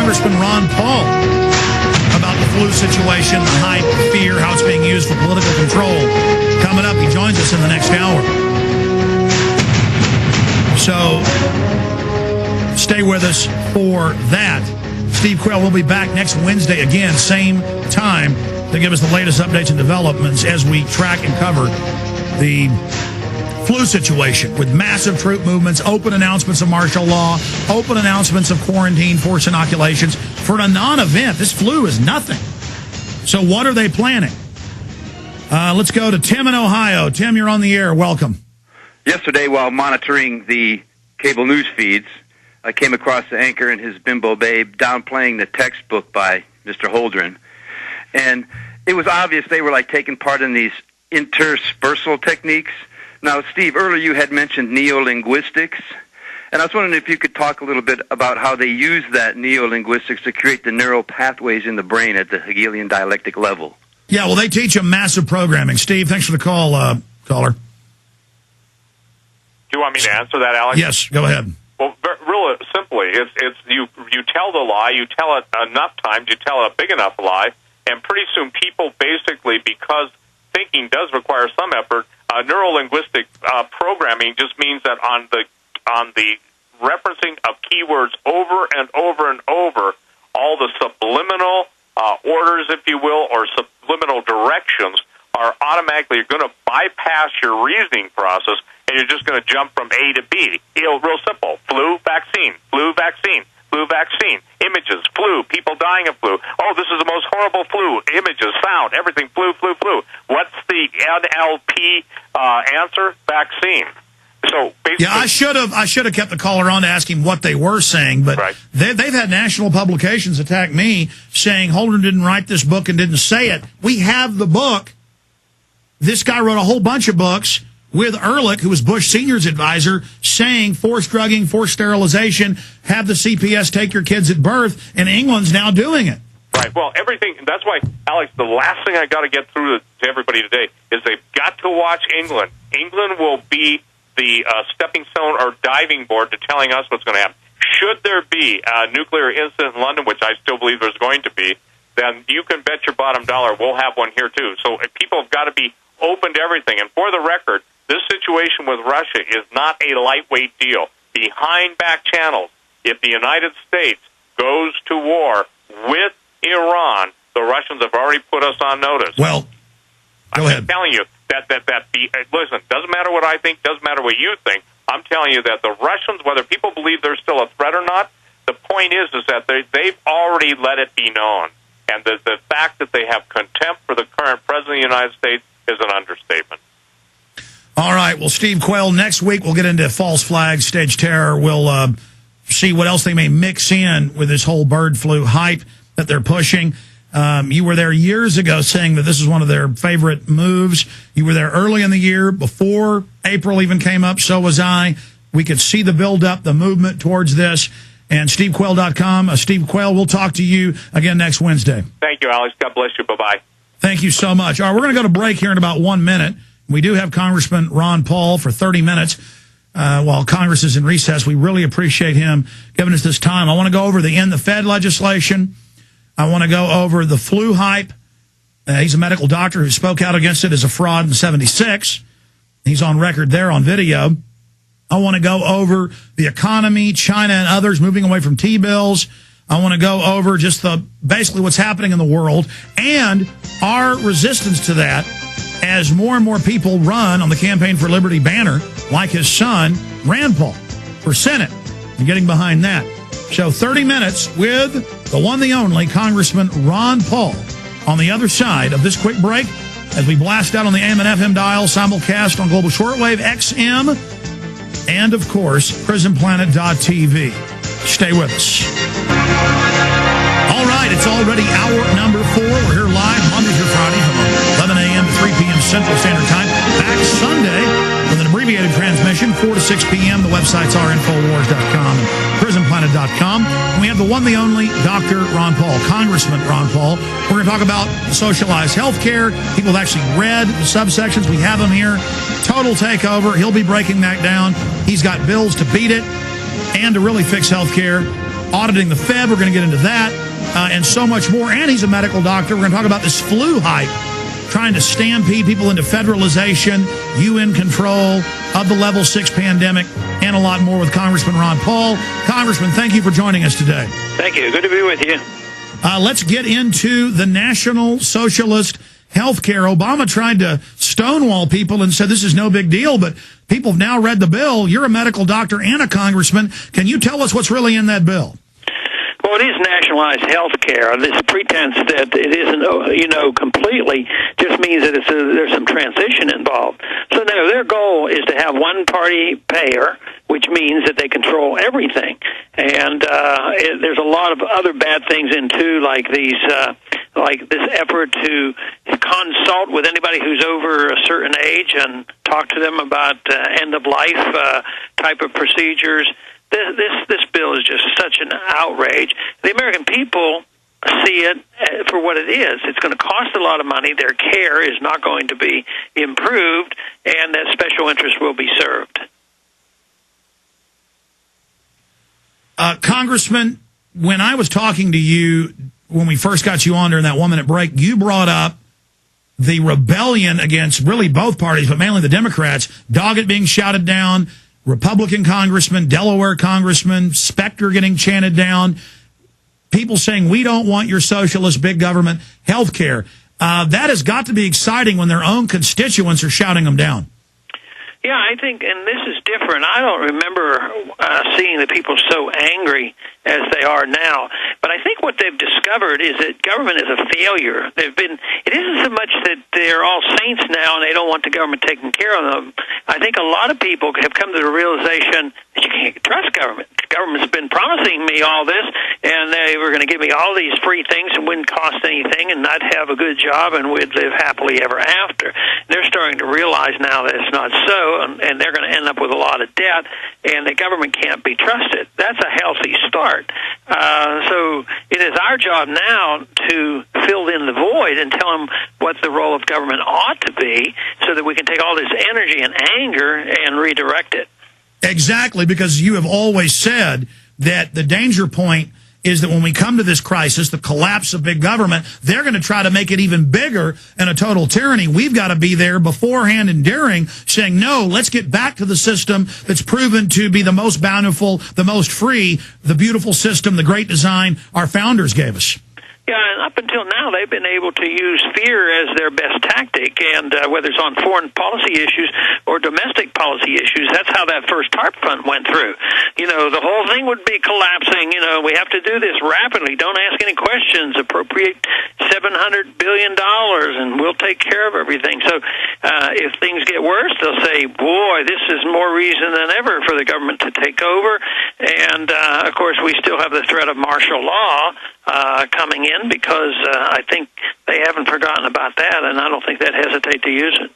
Congressman Ron Paul about the flu situation, the hype, the fear, how it's being used for political control. Coming up, he joins us in the next hour. So stay with us for that. Steve Quayle will be back next Wednesday again, same time, to give us the latest updates and developments as we track and cover the flu situation with massive troop movements, open announcements of martial law, open announcements of quarantine, forced inoculations for a non-event. This flu is nothing. So what are they planning? Let's go to Tim in Ohio. Tim, you're on the air. Welcome. Yesterday, while monitoring the cable news feeds, I came across the anchor and his bimbo babe downplaying the textbook by Mr. Holdren. And it was obvious they were like taking part in these interspersal techniques. Now, Steve, earlier you had mentioned neolinguistics, and I was wondering if you could talk a little bit about how they use that neolinguistics to create the neural pathways in the brain at the Hegelian dialectic level. Yeah, well, they teach them massive programming. Steve, thanks for the call, caller. Do you want me to answer that, Alex? Yes, go ahead. Well, really simply, it's you tell the lie, you tell it enough times, you tell a big enough lie, and pretty soon people basically, because thinking does require some effort, neurolinguistic programming just means that on the referencing of keywords over and over and over, all the subliminal orders, if you will, or subliminal directions are automatically going to bypass your reasoning process, and you're just going to jump from A to B. Real simple. Flu, vaccine, flu, vaccine, flu, vaccine. Images, flu, people dying of flu. Oh, this is the most horrible flu. Images, sound, everything, flu, flu, flu. What's the NLP answer? Vaccine. So basically, yeah, I should have kept the caller on to ask him what they were saying, but right. they've had national publications attack me saying Holden didn't write this book and didn't say it. We have the book. This guy wrote a whole bunch of books with Ehrlich, who was Bush Sr.'s advisor, saying forced drugging, forced sterilization, have the CPS take your kids at birth, and England's now doing it. Right. Well, everything. That's why, Alex, the last thing I got to get through to everybody today is they've got to watch England. England will be the stepping stone or diving board to telling us what's going to happen. Should there be a nuclear incident in London, which I still believe there's going to be, then you can bet your bottom dollar we'll have one here too. So people have got to be open to everything. And for the record, this situation with Russia is not a lightweight deal. Behind back channels, if the United States goes to war with Iran, the Russians have already put us on notice. Well, go ahead. I'm telling you listen, doesn't matter what I think, doesn't matter what you think. I'm telling you that the Russians, whether people believe they're still a threat or not, the point is that they've already let it be known. And the fact that they have contempt for the current president of the United States is an understatement. All right. Well, Steve Quayle, next week we'll get into false flags, stage terror. We'll see what else they may mix in with this whole bird flu hype that they're pushing. You were there years ago saying that this is one of their favorite moves. You were there early in the year, before April even came up. So was I. We could see the build-up, the movement towards this. And SteveQuayle.com. Steve Quayle, we'll talk to you again next Wednesday. Thank you, Alex. God bless you. Bye-bye. Thank you so much. All right, we're going to go to break here in about 1 minute. We do have Congressman Ron Paul for 30 minutes while Congress is in recess. We really appreciate him giving us this time. I want to go over the End the Fed legislation. I want to go over the flu hype. He's a medical doctor who spoke out against it as a fraud in '76. He's on record there on video. I want to go over the economy, China and others moving away from T-bills. I want to go over just basically what's happening in the world and our resistance to that as more and more people run on the Campaign for Liberty banner, like his son, Rand Paul, for Senate. I'm getting behind that. So 30 minutes with the one, the only, Congressman Ron Paul on the other side of this quick break as we blast out on the AM and FM dial, simulcast on Global Shortwave, XM, and, of course, PrisonPlanet.tv. Stay with us. All right, it's already hour number 4. We're here live Monday through Friday from 11 a.m. to 3 p.m. Central Standard Time. Back Sunday with an abbreviated transmission, 4 to 6 p.m. The websites are Infowars.com and PrisonPlanet.com. And we have the one, the only, Dr. Ron Paul, Congressman Ron Paul. We're going to talk about socialized health care. People have actually read the subsections. We have them here. Total takeover. He'll be breaking that down. He's got bills to beat it and to really fix health care. auditing the Fed. We're going to get into that and so much more. And he's a medical doctor. We're going to talk about this flu hype, trying to stampede people into federalization, UN control of the level 6 pandemic, and a lot more with Congressman Ron Paul. Congressman, thank you for joining us today. Thank you. Good to be with you. Let's get into the National Socialist health care. Obama tried to stonewall people and said this is no big deal, but people have now read the bill. You're a medical doctor and a congressman. Can you tell us what's really in that bill? Well, it is nationalized health care. This pretense that it isn't, completely just means that there's some transition involved. So their goal is to have one-party payer, which means that they control everything. And there's a lot of other bad things in too, like this effort to consult with anybody who's over a certain age and talk to them about end-of-life type of procedures. This bill is just such an outrage. The American people see it for what it is. It's going to cost a lot of money. Their care is not going to be improved, and that special interest will be served. Congressman, when I was talking to you, when we first got you on during that 1-minute break, you brought up the rebellion against really both parties, but mainly the Democrats, Doggett being shouted down, Republican congressman, Delaware congressman, Specter getting chanted down, people saying, we don't want your socialist big government health care. That has got to be exciting when their own constituents are shouting them down. Yeah, I think, and this is different. I don't remember seeing the people so angry as they are now. But I think what they've discovered is that government is a failure. It isn't so much that they're all saints now and they don't want the government taking care of them. I think a lot of people have come to the realization that you can't trust government. Government's been promising me all this, and they were going to give me all these free things and wouldn't cost anything, and I'd have a good job, and we'd live happily ever after. They're starting to realize now that it's not so, and they're going to end up with a lot of debt, and the government can't be trusted. That's a healthy start. So it is our job now to fill in the void and tell them what the role of government ought to be so that we can take all this energy and anger and redirect it. Exactly, because you have always said that the danger point is that when we come to this crisis, the collapse of big government, they're going to try to make it even bigger and a total tyranny. We've got to be there beforehand and during, saying, no, let's get back to the system that's proven to be the most bountiful, the most free, the beautiful system, the great design our founders gave us. Yeah, and up until now, they've been able to use fear as their best tactic, and whether it's on foreign policy issues or domestic policy issues, that's how that first TARP fund went through. The whole thing would be collapsing. We have to do this rapidly. Don't ask any questions. Appropriate $700 billion, and we'll take care of everything. So if things get worse, they'll say, boy, this is more reason than ever for the government to take over. And, of course, we still have the threat of martial law coming in, because I think they haven't forgotten about that, and I don't think they'd hesitate to use it.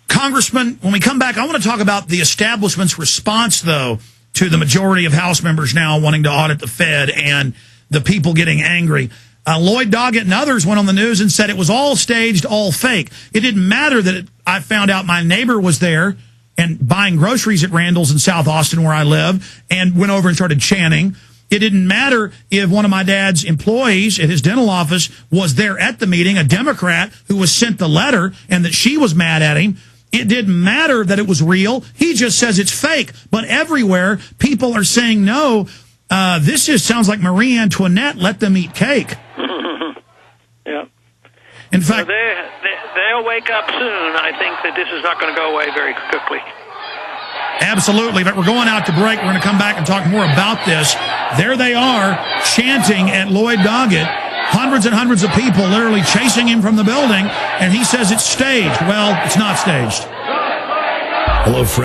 Congressman, when we come back, I want to talk about the establishment's response, though, to the majority of House members now wanting to audit the Fed and the people getting angry. Lloyd Doggett and others went on the news and said it was all staged, all fake. It didn't matter that I found out my neighbor was there and buying groceries at Randall's in South Austin, where I live, and went over and started chanting. It didn't matter if one of my dad's employees at his dental office was there at the meeting, a Democrat who was sent the letter, and that she was mad at him. It didn't matter that it was real. He just says it's fake. But everywhere, people are saying, no, this just sounds like Marie Antoinette, let them eat cake. Yeah. In fact, they'll wake up soon. I think that this is not going to go away very quickly. Absolutely. But we're going out to break. We're going to come back and talk more about this. There they are, chanting at Lloyd Doggett. Hundreds and hundreds of people literally chasing him from the building, and he says it's staged. Well, it's not staged. Hello, friends.